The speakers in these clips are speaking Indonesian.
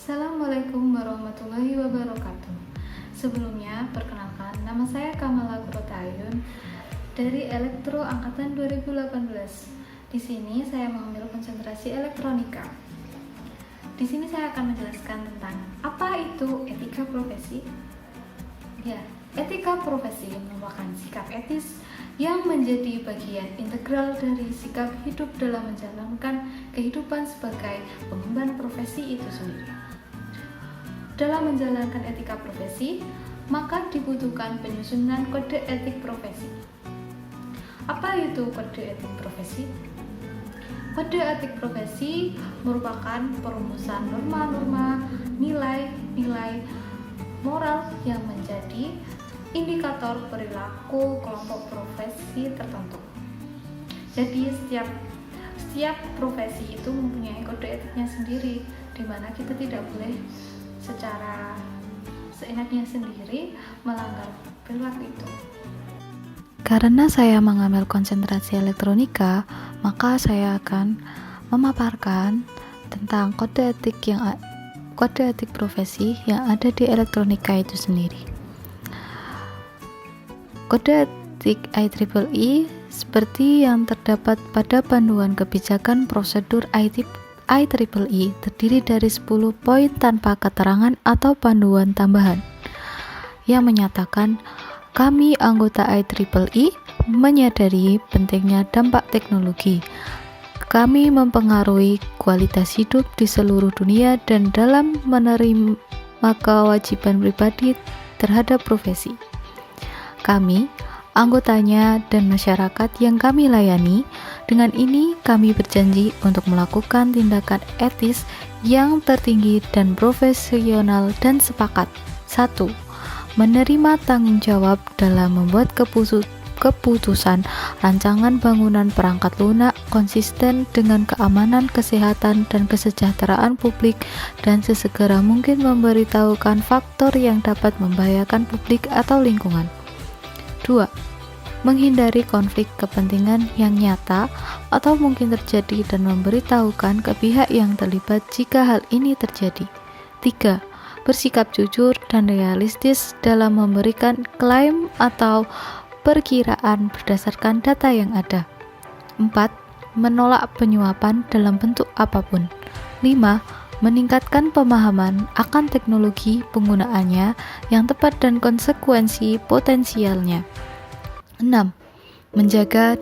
Assalamualaikum warahmatullahi wabarakatuh. Sebelumnya, perkenalkan, nama saya Kamala Kurotayun dari Elektro Angkatan 2018. Di sini saya mengambil konsentrasi elektronika. Di sini saya akan menjelaskan tentang apa itu etika profesi. Ya, etika profesi merupakan sikap etis yang menjadi bagian integral dari sikap hidup dalam menjalankan kehidupan sebagai pengemban profesi itu sendiri. Dalam menjalankan etika profesi, maka dibutuhkan penyusunan kode etik profesi. Apa itu kode etik profesi? Kode etik profesi merupakan perumusan norma-norma, nilai-nilai moral yang menjadi indikator perilaku kelompok profesi tertentu. Jadi setiap profesi itu mempunyai kode etiknya sendiri, di mana kita tidak boleh secara seenaknya sendiri melanggar perilaku itu. Karena saya mengambil konsentrasi elektronika, maka saya akan memaparkan tentang kode etik profesi yang ada di elektronika itu sendiri. Kode etik IEEE seperti yang terdapat pada panduan kebijakan prosedur IEEE terdiri dari 10 poin tanpa keterangan atau panduan tambahan yang menyatakan kami anggota IEEE menyadari pentingnya dampak teknologi. Kami mempengaruhi kualitas hidup di seluruh dunia dan dalam menerima kewajiban pribadi terhadap profesi. Kami, anggotanya dan masyarakat yang kami layani, dengan ini kami berjanji untuk melakukan tindakan etis yang tertinggi dan profesional dan sepakat. 1. Menerima tanggung jawab dalam membuat keputusan rancangan bangunan perangkat lunak konsisten dengan keamanan, kesehatan, dan kesejahteraan publik dan sesegera mungkin memberitahukan faktor yang dapat membahayakan publik atau lingkungan. 2. Menghindari konflik kepentingan yang nyata atau mungkin terjadi dan memberitahukan ke pihak yang terlibat jika hal ini terjadi. 3. Bersikap jujur dan realistis dalam memberikan klaim atau perkiraan berdasarkan data yang ada. 4. Menolak penyuapan dalam bentuk apapun. 5. Meningkatkan pemahaman akan teknologi penggunaannya yang tepat dan konsekuensi potensialnya. 6. Menjaga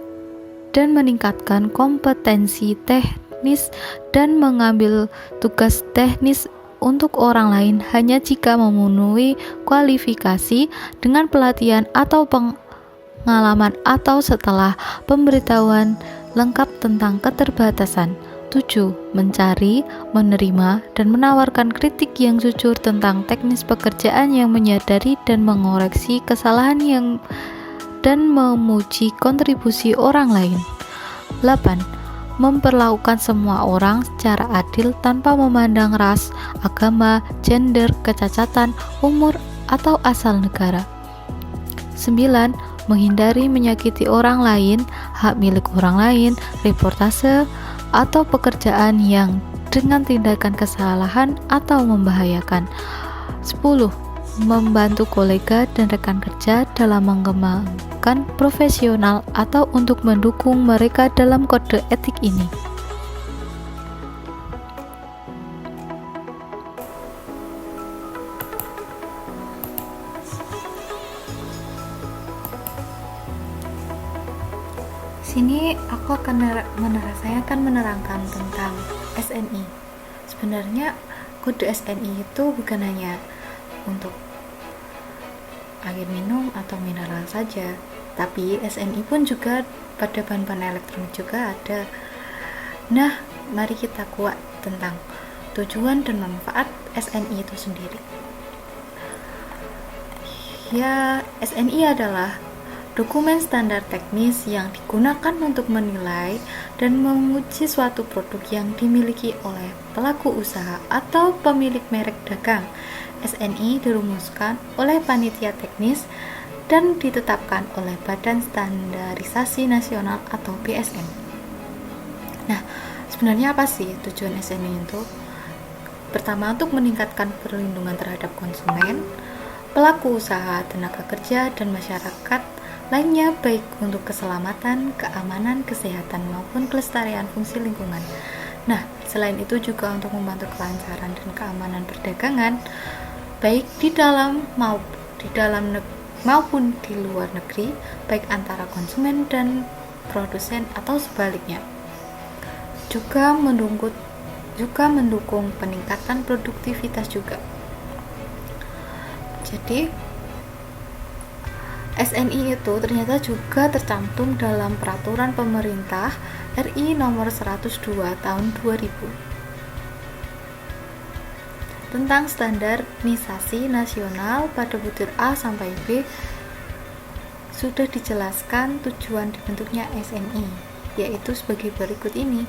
dan meningkatkan kompetensi teknis dan mengambil tugas teknis untuk orang lain hanya jika memenuhi kualifikasi dengan pelatihan atau pengalaman atau setelah pemberitahuan lengkap tentang keterbatasan. 7. Mencari, menerima, dan menawarkan kritik yang jujur tentang teknis pekerjaan yang menyadari dan mengoreksi kesalahan dan memuji kontribusi orang lain. 8. Memperlakukan semua orang secara adil tanpa memandang ras, agama, gender, kecacatan, umur, atau asal negara. 9. Menghindari menyakiti orang lain, hak milik orang lain, reportase, atau pekerjaan yang dengan tindakan kesalahan atau membahayakan. 10. Membantu kolega dan rekan kerja dalam mengembangkan profesional atau untuk mendukung mereka dalam kode etik ini. Sini saya akan menerangkan tentang SNI. Sebenarnya kode SNI itu bukan hanya untuk air minum atau mineral saja, tapi SNI pun juga pada bahan-bahan elektronik juga ada. Nah, mari kita kuak tentang tujuan dan manfaat SNI itu sendiri. Ya, SNI adalah dokumen standar teknis yang digunakan untuk menilai dan menguji suatu produk yang dimiliki oleh pelaku usaha atau pemilik merek dagang. SNI dirumuskan oleh panitia teknis dan ditetapkan oleh Badan Standarisasi Nasional atau BSN. Nah, sebenarnya apa sih tujuan SNI itu? Pertama, untuk meningkatkan perlindungan terhadap konsumen, pelaku usaha, tenaga kerja, dan masyarakat lainnya, baik untuk keselamatan, keamanan, kesehatan, maupun kelestarian fungsi lingkungan. Nah, selain itu juga untuk membantu kelancaran dan keamanan perdagangan, baik di dalam maupun di luar negeri, baik antara konsumen dan produsen atau sebaliknya. Juga mendukung peningkatan produktivitas juga. Jadi SNI itu ternyata juga tercantum dalam peraturan pemerintah RI nomor 102 tahun 2000 tentang standarisasi nasional pada butir A sampai B. Sudah dijelaskan tujuan dibentuknya SNI, yaitu sebagai berikut ini.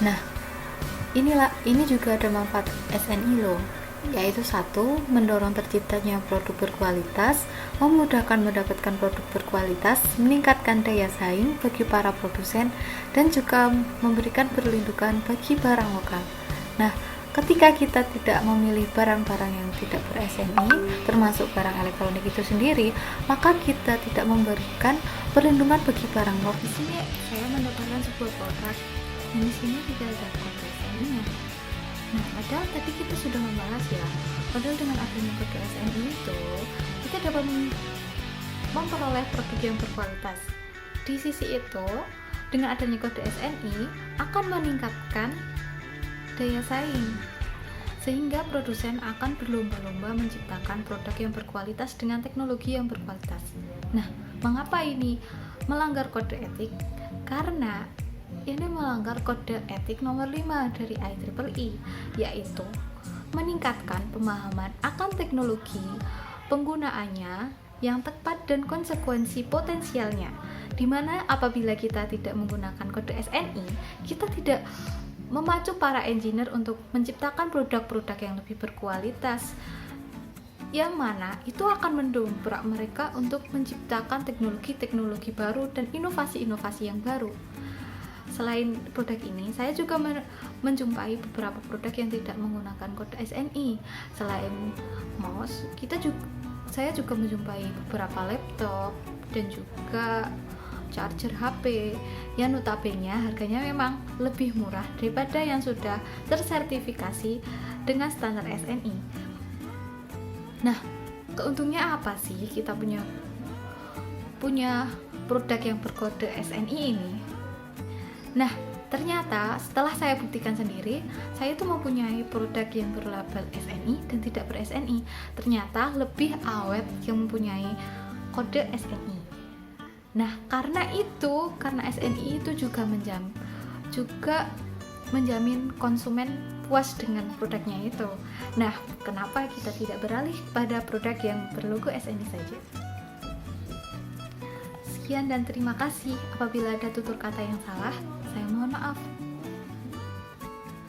Nah, ini juga ada manfaat SNI loh, yaitu 1. Mendorong terciptanya produk berkualitas, memudahkan mendapatkan produk berkualitas, meningkatkan daya saing bagi para produsen, dan juga memberikan perlindungan bagi barang lokal. Nah, ketika kita tidak memilih barang-barang yang tidak ber-SNI, termasuk barang elektronik itu sendiri, maka kita tidak memberikan perlindungan bagi barang lokal. Di sini saya mendapatkan sebuah produk, dan di sini tidak ada kode SNI-nya. Nah, padahal tadi kita sudah membahas ya, padahal dengan adanya kode SNI itu kita dapat memperoleh produk yang berkualitas. Di sisi itu, dengan adanya kode SNI akan meningkatkan daya saing, sehingga produsen akan berlomba-lomba menciptakan produk yang berkualitas dengan teknologi yang berkualitas. Nah, mengapa ini melanggar kode etik? Karena ini melanggar kode etik nomor 5 dari IEEE, yaitu meningkatkan pemahaman akan teknologi, penggunaannya yang tepat dan konsekuensi potensialnya, dimana apabila kita tidak menggunakan kode SNI, kita tidak memacu para engineer untuk menciptakan produk-produk yang lebih berkualitas, yang mana itu akan mendongkrak mereka untuk menciptakan teknologi-teknologi baru dan inovasi-inovasi yang baru. Selain produk ini, saya juga menjumpai beberapa produk yang tidak menggunakan kode SNI. Selain mouse, saya juga menjumpai beberapa laptop dan juga charger HP yang notabene harganya memang lebih murah daripada yang sudah tersertifikasi dengan standar SNI. Nah, keuntungnya apa sih kita punya produk yang berkode SNI ini? Nah, ternyata setelah saya buktikan sendiri, saya itu mempunyai produk yang berlabel SNI dan tidak ber-SNI. Ternyata lebih awet yang mempunyai kode SNI. Nah, karena SNI itu juga menjamin konsumen puas dengan produknya itu. Nah, kenapa kita tidak beralih pada produk yang berlogo SNI saja? Sekian dan terima kasih. Apabila ada tutur kata yang salah, saya mohon maaf.